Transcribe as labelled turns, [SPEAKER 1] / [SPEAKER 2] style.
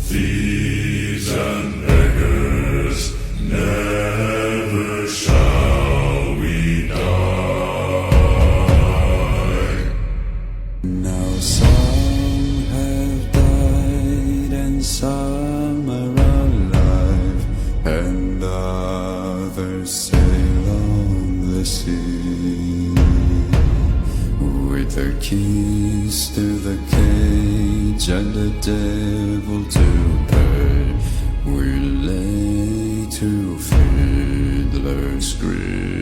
[SPEAKER 1] Thieves and beggars, never shall we die.
[SPEAKER 2] Now some have died and some are alive, and others sail on the sea. With the keys to the cage and the devil to pay, we lay to Fiddler's Grave.